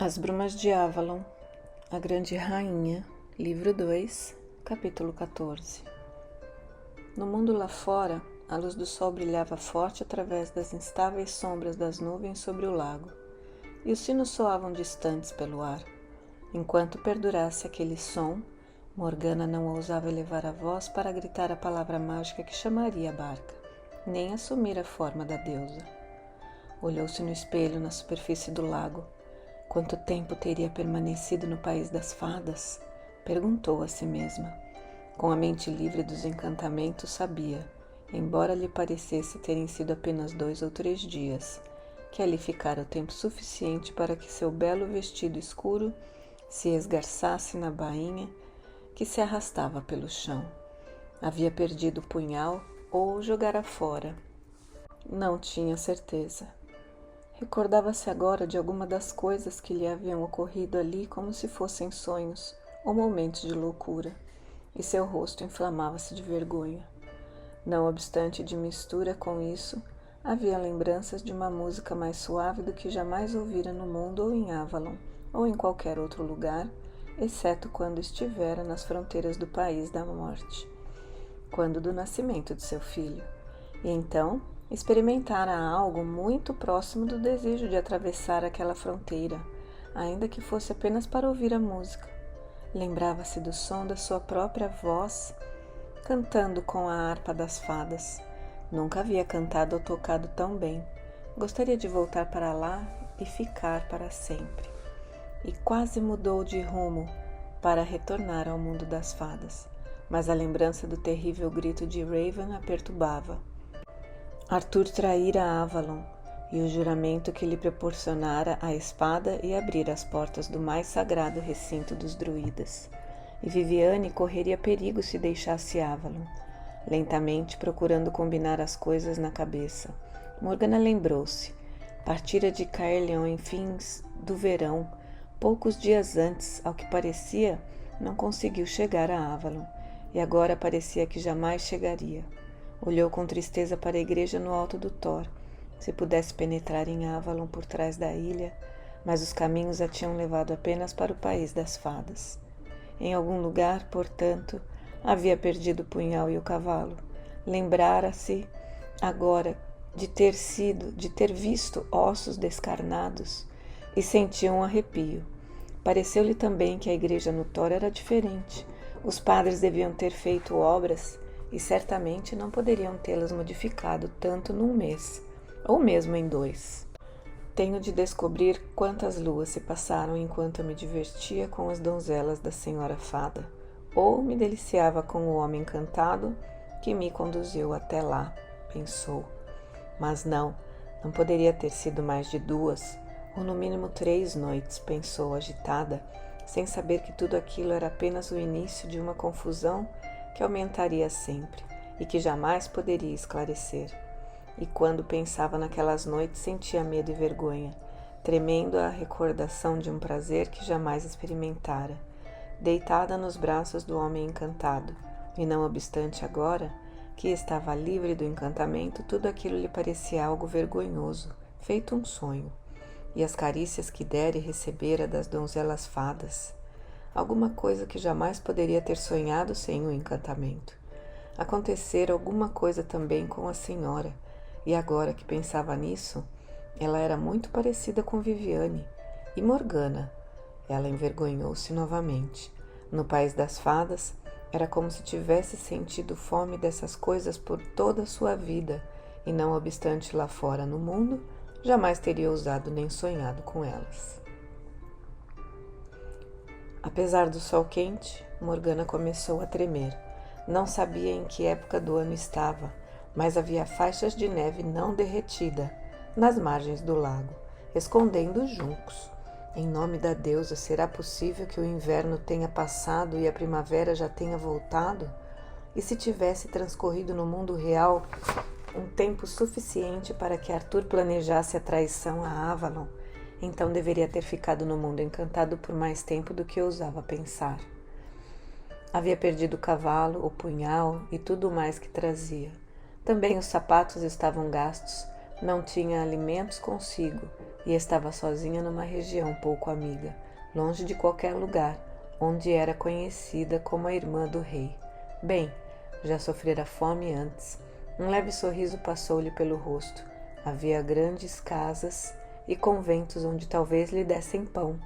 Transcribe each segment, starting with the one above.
As Brumas de Avalon, A Grande Rainha, Livro 2, Capítulo 14. No mundo lá fora, a luz do sol brilhava forte através das instáveis sombras das nuvens sobre o lago, e os sinos soavam distantes pelo ar. Enquanto perdurasse aquele som, Morgana não ousava elevar a voz para gritar a palavra mágica que chamaria a barca, nem assumir a forma da deusa. Olhou-se no espelho na superfície do lago. Quanto tempo teria permanecido no país das fadas? Perguntou a si mesma. Com a mente livre dos encantamentos, sabia, embora lhe parecesse terem sido apenas 2 ou 3 dias, que ali ficara o tempo suficiente para que seu belo vestido escuro se esgarçasse na bainha que se arrastava pelo chão. Havia perdido o punhal ou o jogara fora. Não tinha certeza. Recordava-se agora de alguma das coisas que lhe haviam ocorrido ali como se fossem sonhos ou momentos de loucura, e seu rosto inflamava-se de vergonha. Não obstante, de mistura com isso, havia lembranças de uma música mais suave do que jamais ouvira no mundo ou em Avalon, ou em qualquer outro lugar, exceto quando estivera nas fronteiras do país da morte, quando do nascimento de seu filho. E então experimentara algo muito próximo do desejo de atravessar aquela fronteira, ainda que fosse apenas para ouvir a música. Lembrava-se do som da sua própria voz, cantando com a harpa das fadas. Nunca havia cantado ou tocado tão bem. Gostaria de voltar para lá e ficar para sempre. E quase mudou de rumo para retornar ao mundo das fadas, mas a lembrança do terrível grito de Raven a perturbava. Arthur traíra Avalon, e o juramento que lhe proporcionara a espada e abrir as portas do mais sagrado recinto dos druidas. E Viviane correria perigo se deixasse Avalon. Lentamente, procurando combinar as coisas na cabeça, Morgana lembrou-se. Partira de Caerleon em fins do verão. Poucos dias antes, ao que parecia, não conseguiu chegar a Avalon, e agora parecia que jamais chegaria. Olhou com tristeza para a igreja no alto do Thor, se pudesse penetrar em Avalon por trás da ilha, mas os caminhos a tinham levado apenas para o país das fadas. Em algum lugar, portanto, havia perdido o punhal e o cavalo. Lembrara-se agora de ter visto ossos descarnados e sentiu um arrepio. Pareceu-lhe também que a igreja no Thor era diferente. Os padres deviam ter feito obras e certamente não poderiam tê-las modificado tanto num mês, ou mesmo em 2. Tenho de descobrir quantas luas se passaram enquanto eu me divertia com as donzelas da senhora fada, ou me deliciava com o homem encantado que me conduziu até lá, pensou. Mas não poderia ter sido mais de 2, ou no mínimo 3 noites, pensou agitada, sem saber que tudo aquilo era apenas o início de uma confusão que aumentaria sempre e que jamais poderia esclarecer. E quando pensava naquelas noites, sentia medo e vergonha, tremendo à recordação de um prazer que jamais experimentara, deitada nos braços do homem encantado. E não obstante agora, que estava livre do encantamento, tudo aquilo lhe parecia algo vergonhoso, feito um sonho. E as carícias que dera e recebera das donzelas fadas, alguma coisa que jamais poderia ter sonhado sem o encantamento. Acontecera alguma coisa também com a senhora, e agora que pensava nisso, ela era muito parecida com Viviane e Morgana. Ela envergonhou-se novamente. No país das fadas, era como se tivesse sentido fome dessas coisas por toda a sua vida, e não obstante lá fora no mundo, jamais teria ousado nem sonhado com elas. Apesar do sol quente, Morgana começou a tremer. Não sabia em que época do ano estava, mas havia faixas de neve não derretida nas margens do lago, escondendo os juncos. Em nome da deusa, será possível que o inverno tenha passado e a primavera já tenha voltado? E se tivesse transcorrido no mundo real um tempo suficiente para que Arthur planejasse a traição a Avalon, então deveria ter ficado no mundo encantado por mais tempo do que ousava pensar. Havia perdido o cavalo, o punhal e tudo mais que trazia. Também os sapatos estavam gastos, Não tinha alimentos consigo e estava sozinha numa região pouco amiga, longe de qualquer lugar, onde era conhecida como a irmã do rei. Bem, já sofrera fome antes. Um leve sorriso passou-lhe pelo rosto. Havia grandes casas e conventos onde talvez lhe dessem pão,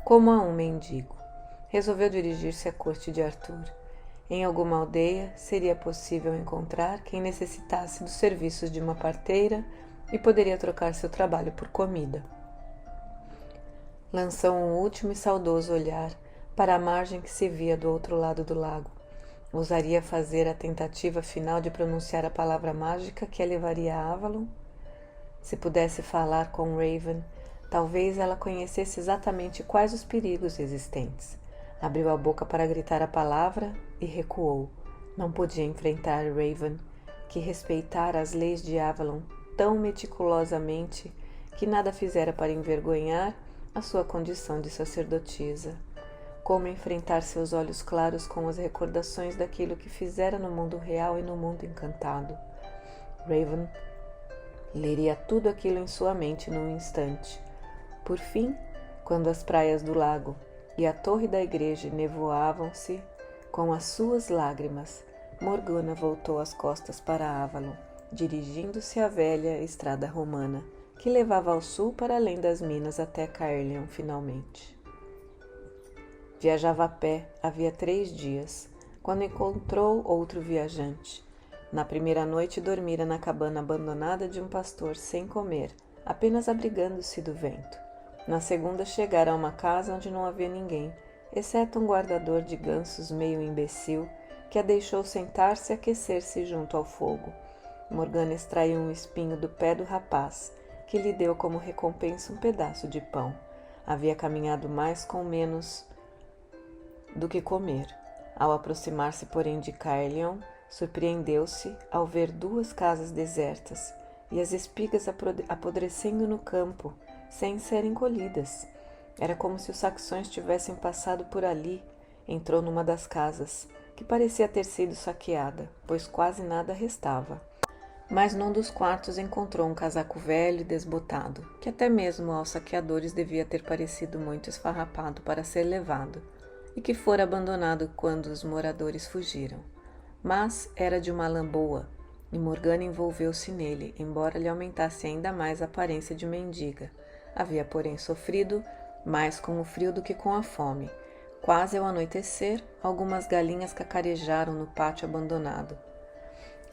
como a um mendigo. Resolveu dirigir-se à corte de Arthur. Em alguma aldeia seria possível encontrar quem necessitasse dos serviços de uma parteira e poderia trocar seu trabalho por comida. Lançou um último e saudoso olhar para a margem que se via do outro lado do lago. Ousaria fazer a tentativa final de pronunciar a palavra mágica que a levaria a Avalon? Se pudesse falar com Raven, talvez ela conhecesse exatamente quais os perigos existentes. Abriu a boca para gritar a palavra e recuou. Não podia enfrentar Raven, que respeitara as leis de Avalon tão meticulosamente que nada fizera para envergonhar a sua condição de sacerdotisa. Como enfrentar seus olhos claros com as recordações daquilo que fizera no mundo real e no mundo encantado? Raven leria tudo aquilo em sua mente num instante. Por fim, quando as praias do lago e a torre da igreja nevoavam-se com as suas lágrimas, Morgana voltou as costas para Avalon, dirigindo-se à velha estrada romana, que levava ao sul para além das minas até Caerleon finalmente. Viajava a pé havia 3 dias, quando encontrou outro viajante. Na primeira noite dormira na cabana abandonada de um pastor sem comer, apenas abrigando-se do vento. Na segunda chegara a uma casa onde não havia ninguém, exceto um guardador de gansos meio imbecil, que a deixou sentar-se e aquecer-se junto ao fogo. Morgana extraiu um espinho do pé do rapaz, que lhe deu como recompensa um pedaço de pão. Havia caminhado mais com menos do que comer. Ao aproximar-se, porém, de Caerleon, surpreendeu-se ao ver 2 casas desertas e as espigas apodrecendo no campo, sem serem colhidas. Era como se os saxões tivessem passado por ali. Entrou numa das casas, que parecia ter sido saqueada, pois quase nada restava. Mas num dos quartos encontrou um casaco velho e desbotado, que até mesmo aos saqueadores devia ter parecido muito esfarrapado para ser levado, e que fora abandonado quando os moradores fugiram. Mas era de uma lã boa, e Morgana envolveu-se nele, embora lhe aumentasse ainda mais a aparência de mendiga. Havia, porém, sofrido mais com o frio do que com a fome. Quase ao anoitecer, algumas galinhas cacarejaram no pátio abandonado.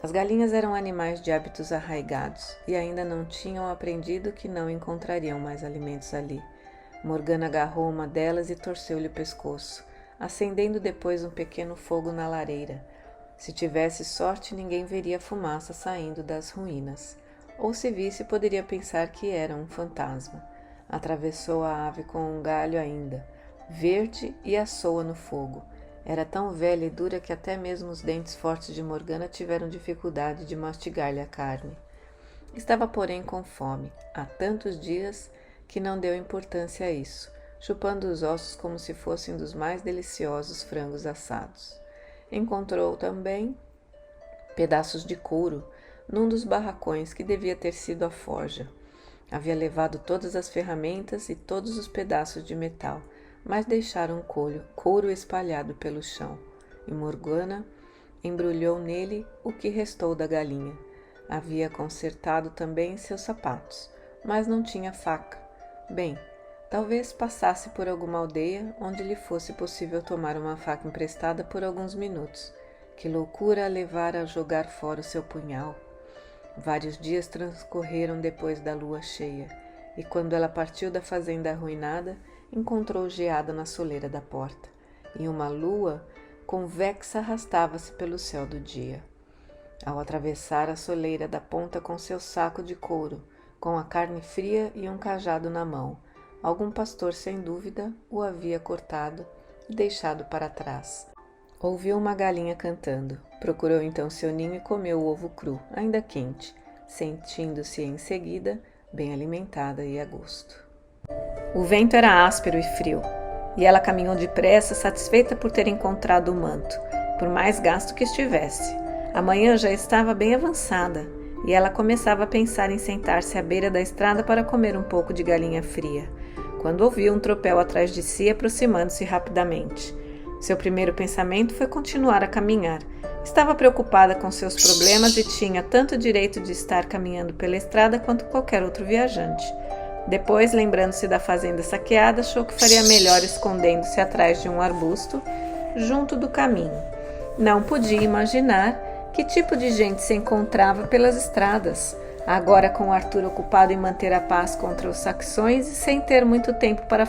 As galinhas eram animais de hábitos arraigados e ainda não tinham aprendido que não encontrariam mais alimentos ali. Morgana agarrou uma delas e torceu-lhe o pescoço, acendendo depois um pequeno fogo na lareira. Se tivesse sorte, ninguém veria a fumaça saindo das ruínas. Ou se visse, poderia pensar que era um fantasma. Atravessou a ave com um galho ainda, verde, e assou-a no fogo. Era tão velha e dura que até mesmo os dentes fortes de Morgana tiveram dificuldade de mastigar-lhe a carne. Estava, porém, com fome, há tantos dias que não deu importância a isso, chupando os ossos como se fossem dos mais deliciosos frangos assados. Encontrou também pedaços de couro num dos barracões que devia ter sido a forja. Havia levado todas as ferramentas e todos os pedaços de metal, mas deixaram couro espalhado pelo chão, e Morgana embrulhou nele o que restou da galinha. Havia consertado também seus sapatos, mas não tinha faca. Bem, talvez passasse por alguma aldeia onde lhe fosse possível tomar uma faca emprestada por alguns minutos. Que loucura a levara a jogar fora o seu punhal! Vários dias transcorreram depois da lua cheia, e quando ela partiu da fazenda arruinada, encontrou geada na soleira da porta, e uma lua convexa arrastava-se pelo céu do dia. Ao atravessar a soleira da ponta com seu saco de couro, com a carne fria e um cajado na mão, algum pastor, sem dúvida, o havia cortado e deixado para trás. Ouviu uma galinha cantando. Procurou então seu ninho e comeu o ovo cru, ainda quente, sentindo-se em seguida bem alimentada e a gosto. O vento era áspero e frio, e ela caminhou depressa, satisfeita por ter encontrado o manto, por mais gasto que estivesse. A manhã já estava bem avançada, e ela começava a pensar em sentar-se à beira da estrada para comer um pouco de galinha fria, quando ouviu um tropel atrás de si aproximando-se rapidamente. Seu primeiro pensamento foi continuar a caminhar. Estava preocupada com seus problemas e tinha tanto direito de estar caminhando pela estrada quanto qualquer outro viajante. Depois, lembrando-se da fazenda saqueada, achou que faria melhor escondendo-se atrás de um arbusto, junto do caminho. Não podia imaginar que tipo de gente se encontrava pelas estradas, agora com Arthur ocupado em manter a paz contra os saxões e sem ter muito tempo para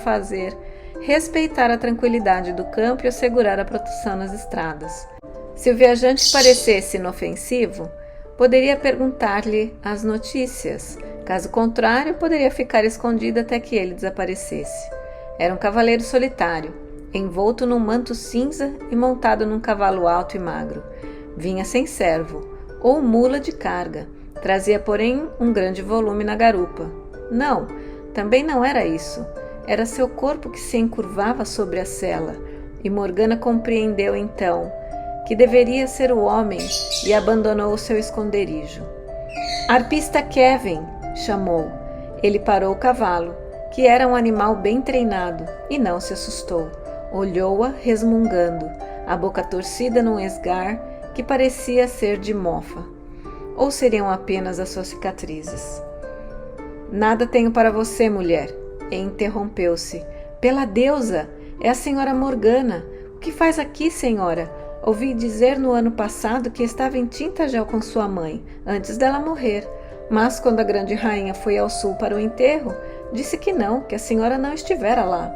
respeitar a tranquilidade do campo e assegurar a proteção nas estradas. Se o viajante parecesse inofensivo, poderia perguntar-lhe as notícias. Caso contrário, poderia ficar escondido até que ele desaparecesse. Era um cavaleiro solitário, envolto num manto cinza e montado num cavalo alto e magro. Vinha sem servo, ou mula de carga. Trazia, porém, um grande volume na garupa. Não, também não era isso. Era seu corpo que se encurvava sobre a sela, e Morgana compreendeu então que deveria ser o homem e abandonou o seu esconderijo. Arpista Kevin, chamou. Ele parou o cavalo, que era um animal bem treinado, e não se assustou. Olhou-a resmungando, a boca torcida num esgar que parecia ser de mofa. Ou seriam apenas as suas cicatrizes? Nada tenho para você, mulher, e interrompeu-se. Pela deusa, é a senhora Morgana. O que faz aqui, senhora? Ouvi dizer no ano passado que estava em Tintagel com sua mãe, antes dela morrer. Mas quando a grande rainha foi ao sul para o enterro, disse que não, que a senhora não estivera lá.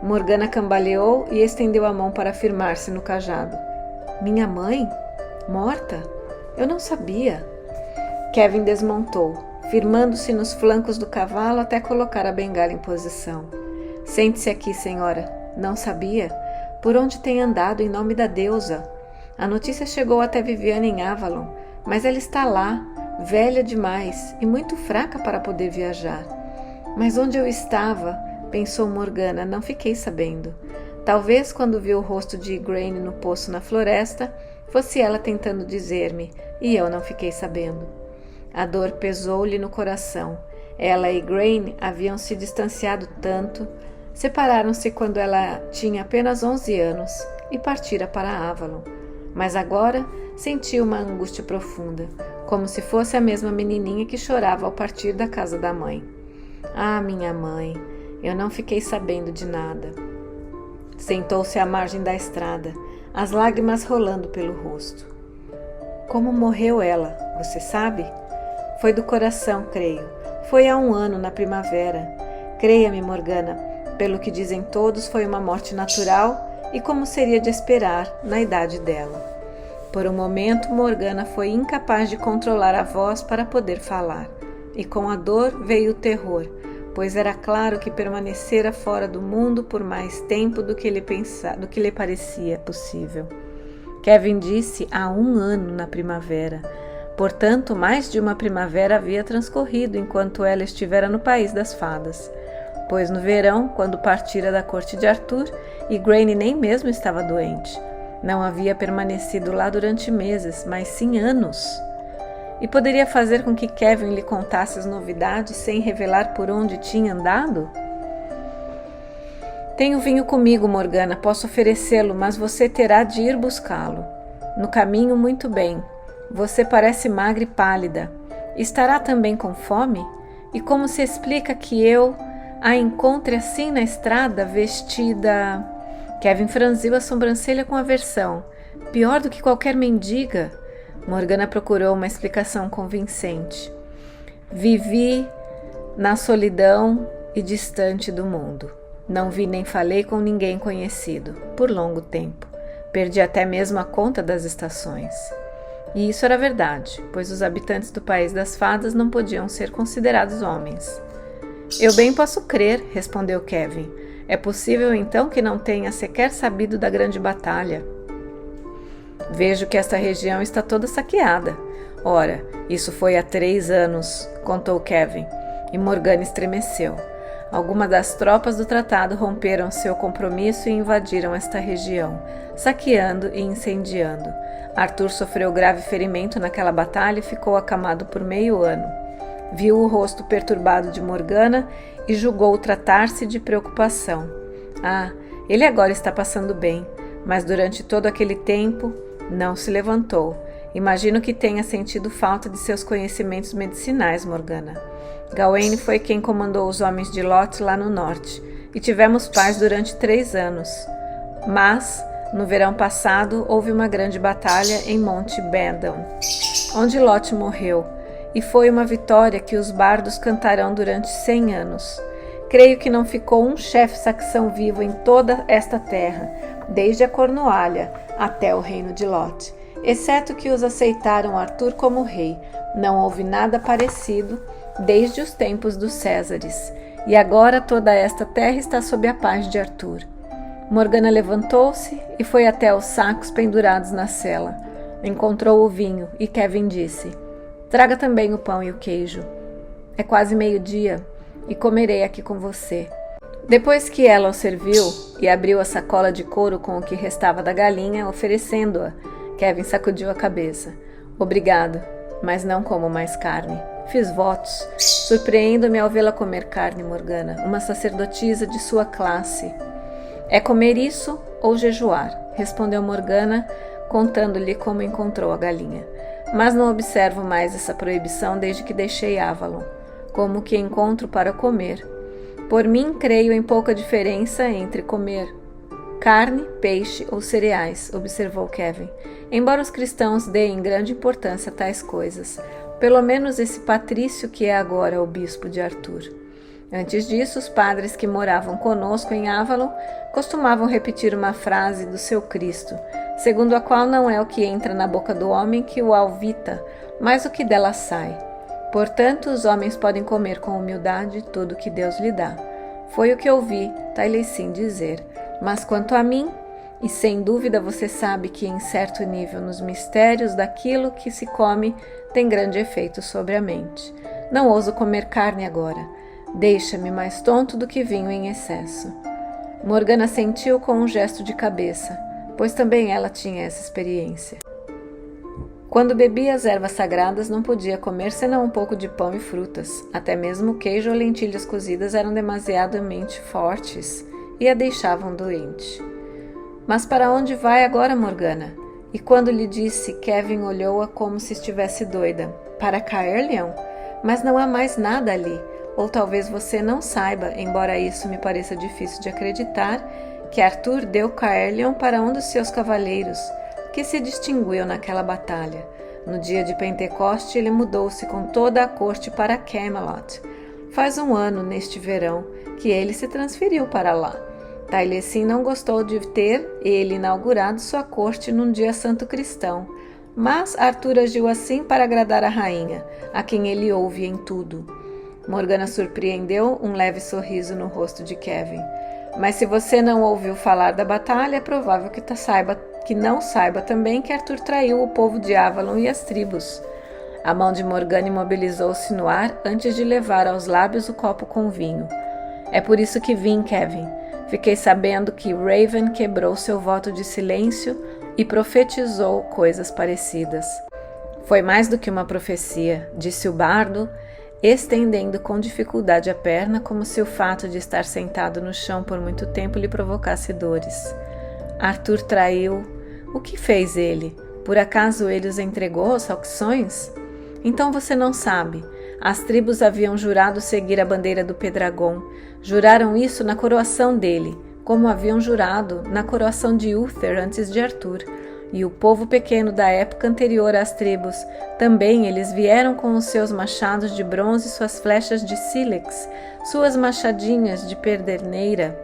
Morgana cambaleou e estendeu a mão para firmar-se no cajado. Minha mãe? Morta? Eu não sabia. Kevin desmontou, firmando-se nos flancos do cavalo até colocar a bengala em posição. Sente-se aqui, senhora. Não sabia? Por onde tem andado em nome da deusa? A notícia chegou até Viviane em Avalon, mas ela está lá, velha demais e muito fraca para poder viajar. Mas onde eu estava, pensou Morgana, não fiquei sabendo. Talvez quando viu o rosto de Igraine no poço na floresta, fosse ela tentando dizer-me, e eu não fiquei sabendo. A dor pesou-lhe no coração. Ela e Igraine haviam se distanciado tanto. Separaram-se quando ela tinha apenas 11 anos e partira para Avalon. Mas agora sentia uma angústia profunda, como se fosse a mesma menininha que chorava ao partir da casa da mãe. Ah, minha mãe, eu não fiquei sabendo de nada. Sentou-se à margem da estrada, as lágrimas rolando pelo rosto. Como morreu ela, você sabe? Foi do coração, creio. Foi há 1 ano, na primavera. Creia-me, Morgana, pelo que dizem todos, foi uma morte natural e como seria de esperar na idade dela. Por um momento, Morgana foi incapaz de controlar a voz para poder falar, e com a dor veio o terror, pois era claro que permanecera fora do mundo por mais tempo do que lhe parecia possível. Kevin disse há 1 ano na primavera. Portanto, mais de uma primavera havia transcorrido enquanto ela estivera no país das fadas. Pois no verão, quando partira da corte de Arthur, Igraine nem mesmo estava doente. Não havia permanecido lá durante meses, mas sim anos. E poderia fazer com que Kevin lhe contasse as novidades sem revelar por onde tinha andado? Tenho vinho comigo, Morgana, posso oferecê-lo, mas você terá de ir buscá-lo. No caminho, muito bem. Você parece magra e pálida. Estará também com fome? E como se explica que eu a encontre assim na estrada, vestida... Kevin franziu a sobrancelha com aversão. Pior do que qualquer mendiga. Morgana procurou uma explicação convincente. Vivi na solidão e distante do mundo. Não vi nem falei com ninguém conhecido, por longo tempo. Perdi até mesmo a conta das estações. E isso era verdade, pois os habitantes do País das Fadas não podiam ser considerados homens. Eu bem posso crer, respondeu Kevin. É possível então que não tenha sequer sabido da grande batalha. Vejo que esta região está toda saqueada. Ora, isso foi há 3 anos, contou Kevin, e Morgana estremeceu. Algumas das tropas do tratado romperam seu compromisso e invadiram esta região, saqueando e incendiando. Arthur sofreu grave ferimento naquela batalha e ficou acamado por meio ano. Viu o rosto perturbado de Morgana e julgou tratar-se de preocupação. Ele agora está passando bem, mas durante todo aquele tempo não se levantou. Imagino que tenha sentido falta de seus conhecimentos medicinais, Morgana. Gawain foi quem comandou os homens de Lot lá no norte, e tivemos paz durante 3 anos. Mas, no verão passado, houve uma grande batalha em Monte Bandon, onde Lot morreu, e foi uma vitória que os bardos cantarão durante 100 anos. Creio que não ficou um chefe saxão vivo em toda esta terra, desde a Cornualha até o reino de Lot, exceto que os aceitaram Arthur como rei. Não houve nada parecido desde os tempos dos Césares, e agora toda esta terra está sob a paz de Arthur. Morgana levantou-se e foi até os sacos pendurados na sela. Encontrou o vinho e Kevin disse: "Traga também o pão e o queijo. É quase meio-dia e comerei aqui com você." Depois que ela o serviu e abriu a sacola de couro com o que restava da galinha, oferecendo-a, Kevin sacudiu a cabeça. "Obrigado, mas não como mais carne. Fiz votos. Surpreendo-me ao vê-la comer carne, Morgana, uma sacerdotisa de sua classe." "É comer isso ou jejuar?" respondeu Morgana, contando-lhe como encontrou a galinha. "Mas não observo mais essa proibição desde que deixei Avalon. Como que encontro para comer? Por mim, creio em pouca diferença entre comer carne, peixe ou cereais", observou Kevin. "Embora os cristãos deem grande importância a tais coisas, pelo menos esse patrício que é agora o bispo de Arthur. Antes disso, os padres que moravam conosco em Avalon costumavam repetir uma frase do seu Cristo, segundo a qual não é o que entra na boca do homem que o alvita, mas o que dela sai. Portanto, os homens podem comer com humildade tudo o que Deus lhe dá. Foi o que ouvi Taliesin dizer. Mas quanto a mim, e sem dúvida você sabe que em certo nível nos mistérios daquilo que se come tem grande efeito sobre a mente. Não ouso comer carne agora. Deixa-me mais tonto do que vinho em excesso." Morgana sentiu com um gesto de cabeça, pois também ela tinha essa experiência. Quando bebia as ervas sagradas, não podia comer senão um pouco de pão e frutas. Até mesmo queijo ou lentilhas cozidas eram demasiadamente fortes e a deixavam doente. "Mas para onde vai agora, Morgana?" E quando lhe disse, Kevin olhou-a como se estivesse doida. "Para Caerleon? Mas não há mais nada ali. Ou talvez você não saiba, embora isso me pareça difícil de acreditar, que Arthur deu Caerleon para um dos seus cavaleiros, que se distinguiu naquela batalha. No dia de Pentecoste, ele mudou-se com toda a corte para Camelot. Faz 1 ano, neste verão, que ele se transferiu para lá. Taliesin não gostou de ter ele inaugurado sua corte num dia santo cristão, mas Arthur agiu assim para agradar a rainha, a quem ele ouve em tudo." Morgana surpreendeu um leve sorriso no rosto de Kevin. "Mas se você não ouviu falar da batalha, é provável que não saiba também que Arthur traiu o povo de Avalon e as tribos." A mão de Morgana imobilizou-se no ar antes de levar aos lábios o copo com vinho. "É por isso que vim, Kevin. Fiquei sabendo que Raven quebrou seu voto de silêncio e profetizou coisas parecidas." "Foi mais do que uma profecia", disse o bardo, estendendo com dificuldade a perna, como se o fato de estar sentado no chão por muito tempo lhe provocasse dores. "Arthur traiu. O que fez ele? Por acaso ele os entregou aos Saxões? Então você não sabe. As tribos haviam jurado seguir a bandeira do Pedragon. Juraram isso na coroação dele, como haviam jurado na coroação de Uther antes de Arthur. E o povo pequeno da época anterior às tribos, também eles vieram com os seus machados de bronze e suas flechas de sílex, suas machadinhas de pederneira.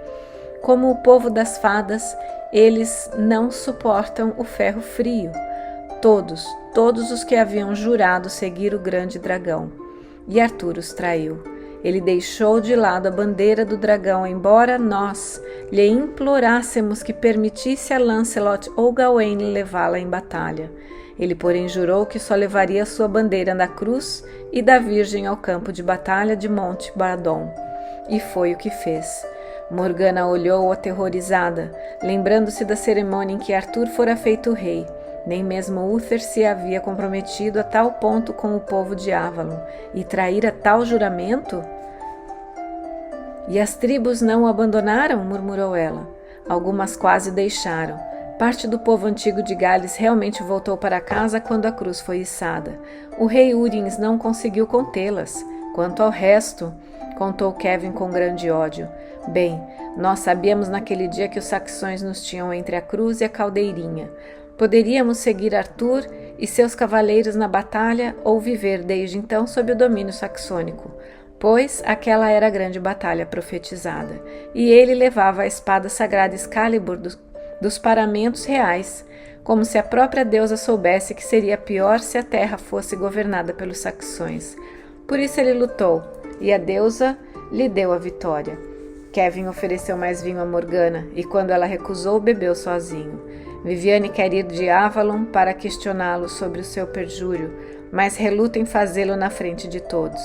Como o povo das fadas, eles não suportam o ferro frio. Todos os que haviam jurado seguir o grande dragão. E Arthur os traiu. Ele deixou de lado a bandeira do dragão, embora nós lhe implorássemos que permitisse a Lancelot ou Gawain levá-la em batalha. Ele, porém, jurou que só levaria sua bandeira da cruz e da Virgem ao campo de batalha de Monte Badon. E foi o que fez. Morgana olhou aterrorizada, lembrando-se da cerimônia em que Arthur fora feito rei. Nem mesmo Uther se havia comprometido a tal ponto com o povo de Avalon, e traíra tal juramento? E as tribos não o abandonaram? Murmurou ela. Algumas quase deixaram. Parte do povo antigo de Gales realmente voltou para casa quando a cruz foi içada. O rei Urins não conseguiu contê-las. Quanto ao resto, contou Kevin com grande ódio. Bem, nós sabíamos naquele dia que os saxões nos tinham entre a cruz e a caldeirinha. Poderíamos seguir Arthur e seus cavaleiros na batalha ou viver desde então sob o domínio saxônico, pois aquela era a grande batalha profetizada, e ele levava a espada sagrada Excalibur dos paramentos reais, como se a própria deusa soubesse que seria pior se a terra fosse governada pelos saxões. Por isso ele lutou, e a deusa lhe deu a vitória. Kevin ofereceu mais vinho a Morgana, e quando ela recusou, bebeu sozinho. Viviane quer ir de Avalon para questioná-lo sobre o seu perjúrio, mas reluta em fazê-lo na frente de todos.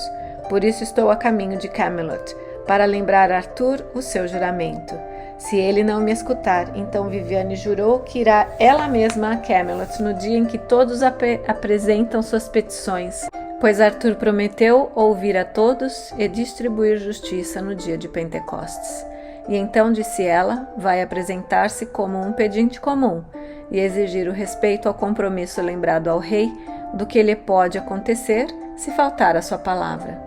Por isso estou a caminho de Camelot, para lembrar a Arthur o seu juramento. Se ele não me escutar, então Viviane jurou que irá ela mesma a Camelot no dia em que todos apresentam suas petições, pois Arthur prometeu ouvir a todos e distribuir justiça no dia de Pentecostes. E então, disse ela, vai apresentar-se como um pedinte comum e exigir o respeito ao compromisso lembrado ao rei do que lhe pode acontecer se faltar a sua palavra.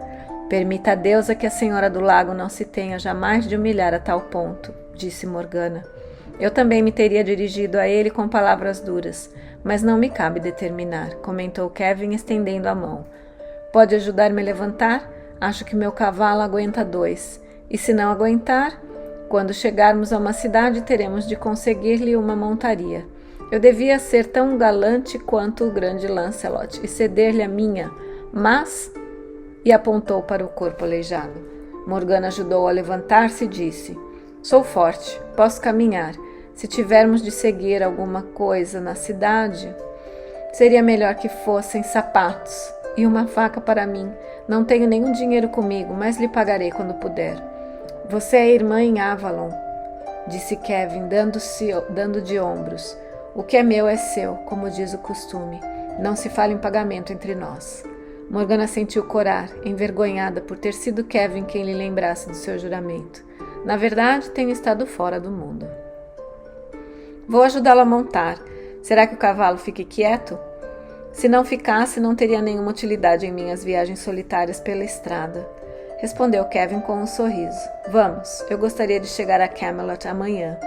Permita a deusa que a Senhora do Lago não se tenha jamais de humilhar a tal ponto, disse Morgana. Eu também me teria dirigido a ele com palavras duras, mas não me cabe determinar, comentou Kevin estendendo a mão. Pode ajudar-me a levantar? Acho que meu cavalo aguenta 2. E se não aguentar, quando chegarmos a uma cidade teremos de conseguir-lhe uma montaria. Eu devia ser tão galante quanto o grande Lancelot e ceder-lhe a minha, mas... E apontou para o corpo aleijado. Morgana ajudou a levantar-se e disse: Sou forte, posso caminhar. Se tivermos de seguir alguma coisa na cidade, seria melhor que fossem sapatos e uma faca para mim. Não tenho nenhum dinheiro comigo, mas lhe pagarei quando puder. Você é irmã em Avalon, disse Kevin, dando de ombros. O que é meu é seu, como diz o costume. Não se fala em pagamento entre nós. Morgana sentiu corar, envergonhada por ter sido Kevin quem lhe lembrasse do seu juramento. Na verdade, tenho estado fora do mundo. Vou ajudá-la a montar. Será que o cavalo fique quieto? Se não ficasse, não teria nenhuma utilidade em minhas viagens solitárias pela estrada. Respondeu Kevin com um sorriso. Vamos, eu gostaria de chegar a Camelot amanhã.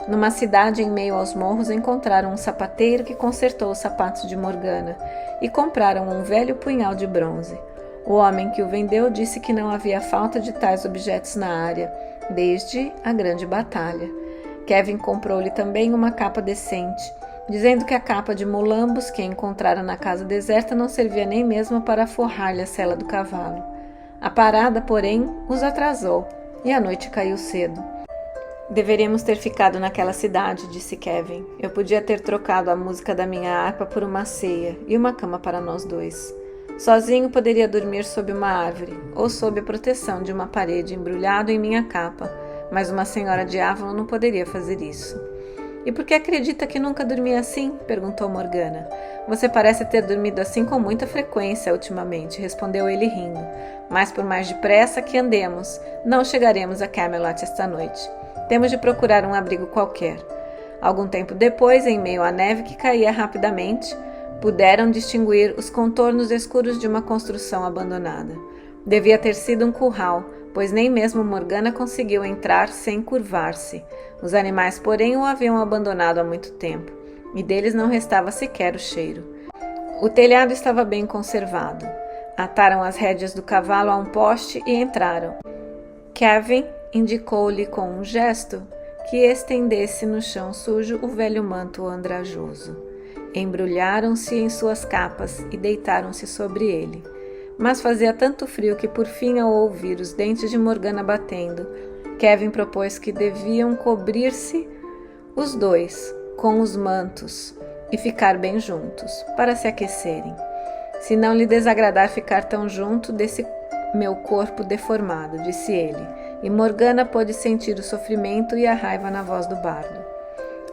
Numa cidade em meio aos morros encontraram um sapateiro que consertou os sapatos de Morgana e compraram um velho punhal de bronze. O homem que o vendeu disse que não havia falta de tais objetos na área, desde a grande batalha. Kevin comprou-lhe também uma capa decente, dizendo que a capa de molambos que encontrara na casa deserta não servia nem mesmo para forrar-lhe a sela do cavalo. A parada, porém, os atrasou, e a noite caiu cedo. Deveríamos ter ficado naquela cidade, disse Kevin. Eu podia ter trocado a música da minha harpa por uma ceia e uma cama para nós dois. Sozinho poderia dormir sob uma árvore, ou sob a proteção de uma parede embrulhado em minha capa, mas uma senhora de Avalon não poderia fazer isso. E por que acredita que nunca dormi assim? Perguntou Morgana. Você parece ter dormido assim com muita frequência ultimamente, respondeu ele rindo. Mas por mais depressa que andemos, não chegaremos a Camelot esta noite. Temos de procurar um abrigo qualquer. Algum tempo depois, em meio à neve que caía rapidamente, puderam distinguir os contornos escuros de uma construção abandonada. Devia ter sido um curral, pois nem mesmo Morgana conseguiu entrar sem curvar-se. Os animais, porém, o haviam abandonado há muito tempo, e deles não restava sequer o cheiro. O telhado estava bem conservado. Ataram as rédeas do cavalo a um poste e entraram. Kevin indicou-lhe com um gesto que estendesse no chão sujo o velho manto andrajoso. Embrulharam-se em suas capas e deitaram-se sobre ele. Mas fazia tanto frio que, por fim, ao ouvir os dentes de Morgana batendo, Kevin propôs que deviam cobrir-se os dois com os mantos e ficar bem juntos, para se aquecerem. Se não lhe desagradar ficar tão junto desse meu corpo deformado, disse ele, e Morgana pôde sentir o sofrimento e a raiva na voz do bardo.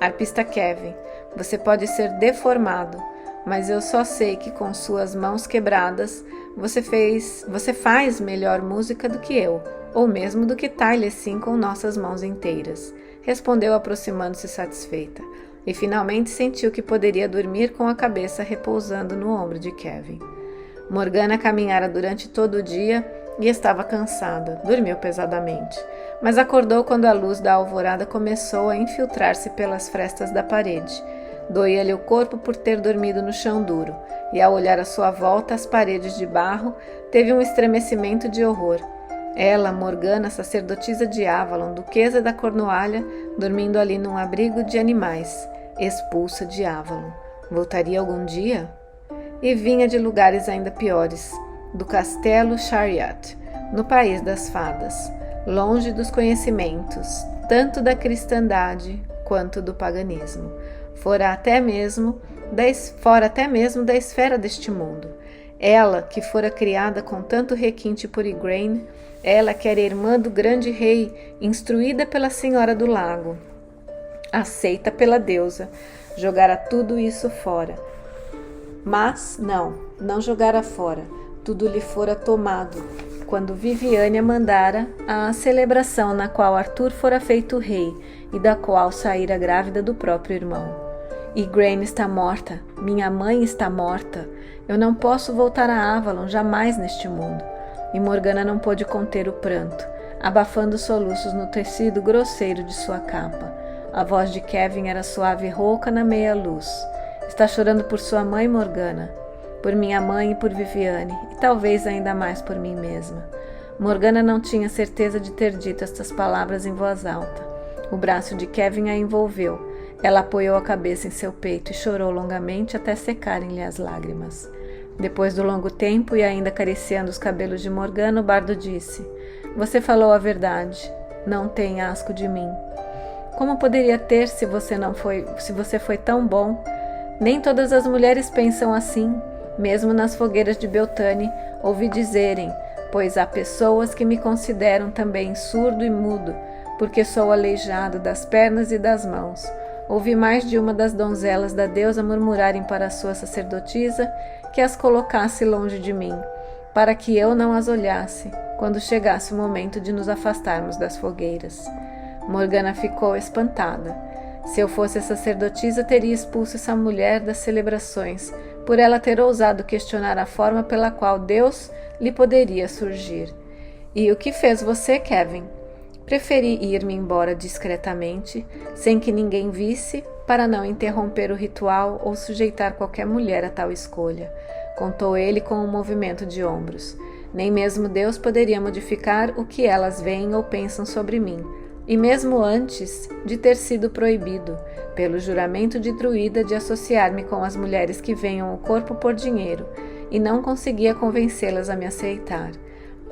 Arpista Kevin, você pode ser deformado, mas eu só sei que com suas mãos quebradas você faz melhor música do que eu, ou mesmo do que Tyler Sim com nossas mãos inteiras, respondeu aproximando-se satisfeita, e finalmente sentiu que poderia dormir com a cabeça repousando no ombro de Kevin. Morgana caminhara durante todo o dia e estava cansada, dormiu pesadamente, mas acordou quando a luz da alvorada começou a infiltrar-se pelas frestas da parede. Doía-lhe o corpo por ter dormido no chão duro, e ao olhar à sua volta as paredes de barro, teve um estremecimento de horror. Ela, Morgana, sacerdotisa de Avalon, duquesa da Cornualha, dormindo ali num abrigo de animais, expulsa de Avalon. Voltaria algum dia? E vinha de lugares ainda piores, do castelo Chariot, no país das fadas, longe dos conhecimentos, tanto da cristandade quanto do paganismo. Fora até mesmo da esfera deste mundo. Ela, que fora criada com tanto requinte por Igraine, ela que era irmã do grande rei, instruída pela Senhora do Lago, aceita pela deusa, jogara tudo isso fora. Mas não jogara fora, tudo lhe fora tomado, quando Viviane mandara a celebração na qual Arthur fora feito rei e da qual saíra grávida do próprio irmão. Igraine está morta, minha mãe está morta, eu não posso voltar a Avalon jamais neste mundo. E Morgana não pôde conter o pranto, abafando soluços no tecido grosseiro de sua capa. A voz de Kevin era suave e rouca na meia-luz. Está chorando por sua mãe, Morgana? Por minha mãe e por Viviane, e talvez ainda mais por mim mesma. Morgana não tinha certeza de ter dito estas palavras em voz alta. O braço de Kevin a envolveu. Ela apoiou a cabeça em seu peito e chorou longamente até secarem-lhe as lágrimas. Depois do longo tempo e ainda acariciando os cabelos de Morgana, o bardo disse: Você falou a verdade. Não tem asco de mim. Como poderia ter se você foi tão bom? Nem todas as mulheres pensam assim. Mesmo nas fogueiras de Beltane, ouvi dizerem, pois há pessoas que me consideram também surdo e mudo, porque sou aleijado das pernas e das mãos. Ouvi mais de uma das donzelas da deusa murmurarem para a sua sacerdotisa que as colocasse longe de mim, para que eu não as olhasse, quando chegasse o momento de nos afastarmos das fogueiras. Morgana ficou espantada. Se eu fosse a sacerdotisa, teria expulso essa mulher das celebrações, por ela ter ousado questionar a forma pela qual Deus lhe poderia surgir. E o que fez você, Kevin? Preferi ir-me embora discretamente, sem que ninguém visse, para não interromper o ritual ou sujeitar qualquer mulher a tal escolha, contou ele com um movimento de ombros. Nem mesmo Deus poderia modificar o que elas veem ou pensam sobre mim, e mesmo antes de ter sido proibido, pelo juramento de druida, de associar-me com as mulheres que venham o corpo por dinheiro, e não conseguia convencê-las a me aceitar.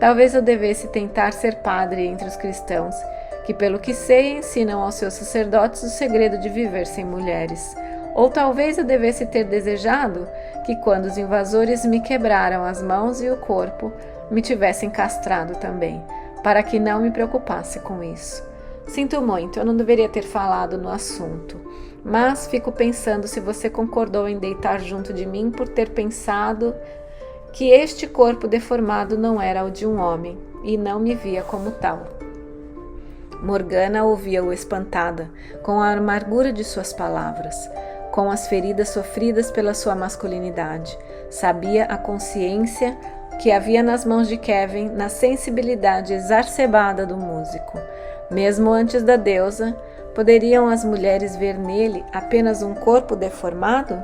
Talvez eu devesse tentar ser padre entre os cristãos, que pelo que sei ensinam aos seus sacerdotes o segredo de viver sem mulheres. Ou talvez eu devesse ter desejado que quando os invasores me quebraram as mãos e o corpo, me tivessem castrado também, para que não me preocupasse com isso. Sinto muito, eu não deveria ter falado no assunto, mas fico pensando se você concordou em deitar junto de mim por ter pensado que este corpo deformado não era o de um homem e não me via como tal. Morgana ouvia-o espantada, com a amargura de suas palavras, com as feridas sofridas pela sua masculinidade. Sabia a consciência que havia nas mãos de Kevin na sensibilidade exacerbada do músico. Mesmo antes da deusa, poderiam as mulheres ver nele apenas um corpo deformado?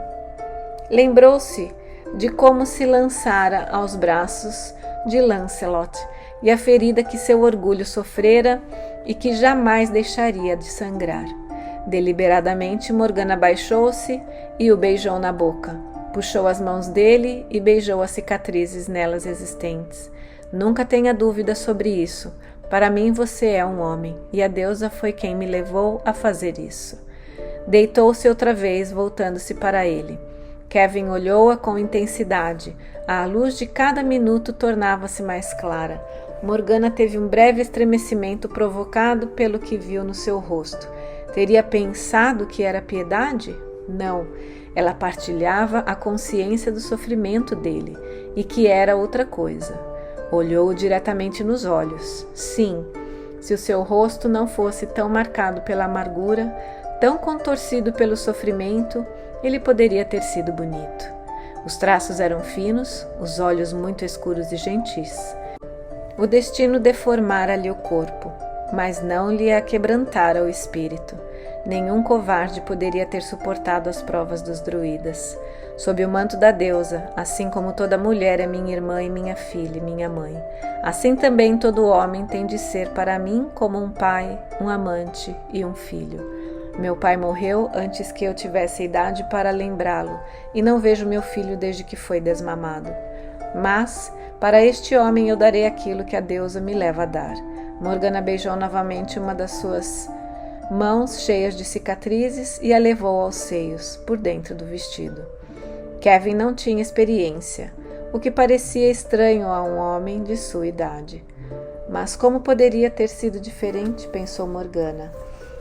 Lembrou-se de como se lançara aos braços de Lancelot e a ferida que seu orgulho sofrera e que jamais deixaria de sangrar. Deliberadamente, Morgana baixou-se e o beijou na boca. Puxou as mãos dele e beijou as cicatrizes nelas existentes. Nunca tenha dúvida sobre isso. Para mim você é um homem, e a deusa foi quem me levou a fazer isso. Deitou-se outra vez, voltando-se para ele. Kevin olhou-a com intensidade. A luz de cada minuto tornava-se mais clara. Morgana teve um breve estremecimento provocado pelo que viu no seu rosto. Teria pensado que era piedade? Não. Ela partilhava a consciência do sofrimento dele e que era outra coisa. Olhou-o diretamente nos olhos. Sim, se o seu rosto não fosse tão marcado pela amargura, tão contorcido pelo sofrimento, ele poderia ter sido bonito. Os traços eram finos, os olhos muito escuros e gentis. O destino deformara-lhe o corpo, mas não lhe aquebrantara o espírito. Nenhum covarde poderia ter suportado as provas dos druidas. Sob o manto da deusa, assim como toda mulher é minha irmã e minha filha e minha mãe, assim também todo homem tem de ser para mim como um pai, um amante e um filho. Meu pai morreu antes que eu tivesse idade para lembrá-lo, e não vejo meu filho desde que foi desmamado. Mas, para este homem eu darei aquilo que a deusa me leva a dar. Morgana beijou novamente uma das suas mãos cheias de cicatrizes e a levou aos seios, por dentro do vestido. Kevin não tinha experiência, o que parecia estranho a um homem de sua idade. Mas como poderia ter sido diferente, pensou Morgana.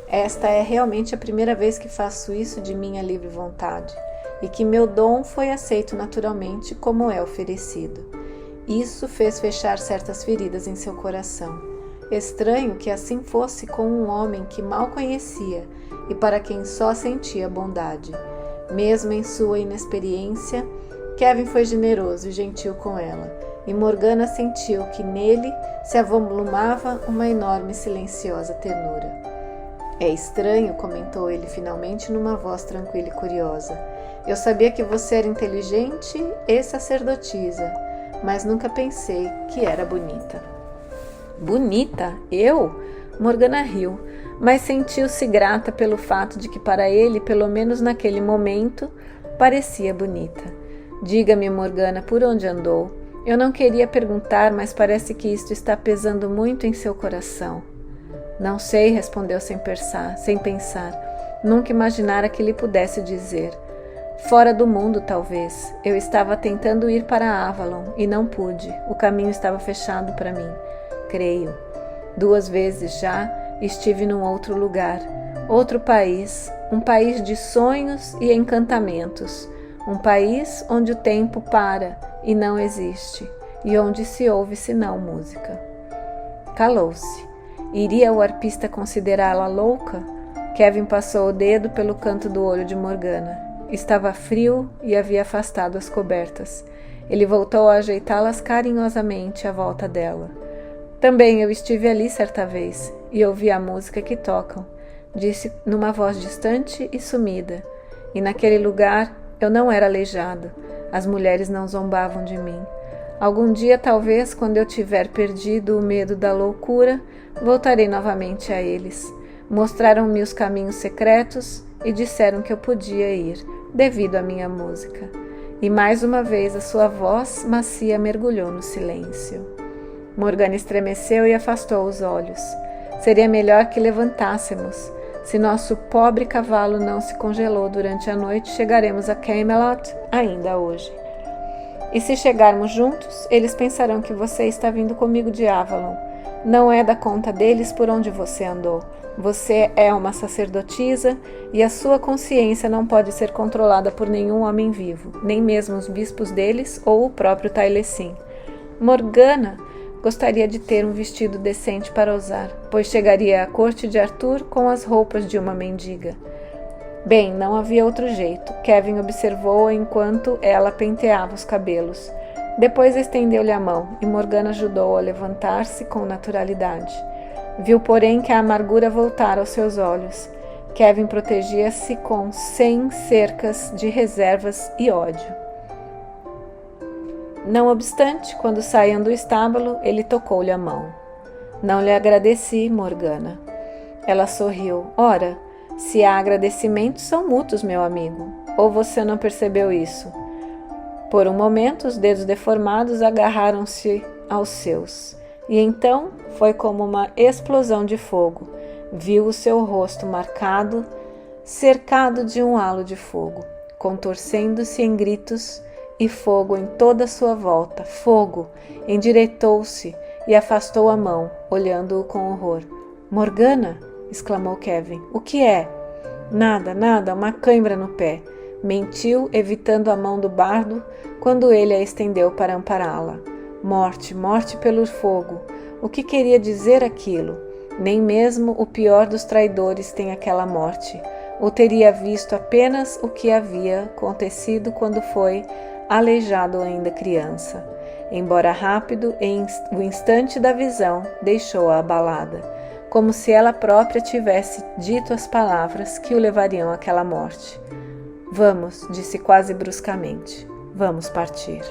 Esta é realmente a primeira vez que faço isso de minha livre vontade, e que meu dom foi aceito naturalmente como é oferecido. Isso fez fechar certas feridas em seu coração. Estranho que assim fosse com um homem que mal conhecia e para quem só sentia bondade. Mesmo em sua inexperiência, Kevin foi generoso e gentil com ela, e Morgana sentiu que nele se avolumava uma enorme e silenciosa ternura. É estranho, comentou ele finalmente numa voz tranquila e curiosa. Eu sabia que você era inteligente e sacerdotisa, mas nunca pensei que era bonita. Bonita? Eu? Morgana riu, mas sentiu-se grata pelo fato de que para ele, pelo menos naquele momento, parecia bonita. Diga-me, Morgana, por onde andou? Eu não queria perguntar, mas parece que isto está pesando muito em seu coração. Não sei, respondeu sem pensar. Nunca imaginara que lhe pudesse dizer. Fora do mundo, talvez. Eu estava tentando ir para Avalon e não pude. O caminho estava fechado para mim. Creio. 2 vezes já estive num outro lugar, outro país, um país de sonhos e encantamentos, um país onde o tempo para e não existe, e onde se ouve senão música. Calou-se. Iria o arpista considerá-la louca? Kevin passou o dedo pelo canto do olho de Morgana. Estava frio e havia afastado as cobertas. Ele voltou a ajeitá-las carinhosamente à volta dela. Também eu estive ali certa vez e ouvi a música que tocam, disse numa voz distante e sumida. E naquele lugar eu não era aleijado. As mulheres não zombavam de mim. Algum dia, talvez, quando eu tiver perdido o medo da loucura, voltarei novamente a eles. Mostraram-me os caminhos secretos e disseram que eu podia ir, devido à minha música. E mais uma vez a sua voz macia mergulhou no silêncio. Morgana estremeceu e afastou os olhos. Seria melhor que levantássemos. Se nosso pobre cavalo não se congelou durante a noite, chegaremos a Camelot ainda hoje. E se chegarmos juntos, eles pensarão que você está vindo comigo de Avalon. Não é da conta deles por onde você andou. Você é uma sacerdotisa e a sua consciência não pode ser controlada por nenhum homem vivo, nem mesmo os bispos deles ou o próprio Taliesin. Morgana gostaria de ter um vestido decente para usar, pois chegaria à corte de Arthur com as roupas de uma mendiga. Bem, não havia outro jeito. Kevin observou-a enquanto ela penteava os cabelos. Depois estendeu-lhe a mão e Morgana ajudou-a a levantar-se com naturalidade. Viu, porém, que a amargura voltara aos seus olhos. Kevin protegia-se com 100 cercas de reservas e ódio. Não obstante, quando saíam do estábulo, ele tocou-lhe a mão. Não lhe agradeci, Morgana. Ela sorriu. Ora, se há agradecimentos, são mútuos, meu amigo. Ou você não percebeu isso? Por um momento, os dedos deformados agarraram-se aos seus. E então foi como uma explosão de fogo. Viu o seu rosto marcado, cercado de um halo de fogo, contorcendo-se em gritos e fogo em toda a sua volta. Fogo! Endireitou-se e afastou a mão, olhando-o com horror. Morgana! Exclamou Kevin. O que é? Nada, nada, uma cãibra no pé. Mentiu, evitando a mão do bardo, quando ele a estendeu para ampará-la. Morte, morte pelo fogo. O que queria dizer aquilo? Nem mesmo o pior dos traidores tem aquela morte. Ou teria visto apenas o que havia acontecido quando foi aleijado ainda criança. Embora rápido, o instante da visão deixou-a abalada, como se ela própria tivesse dito as palavras que o levariam àquela morte. Vamos, disse quase bruscamente. Vamos partir.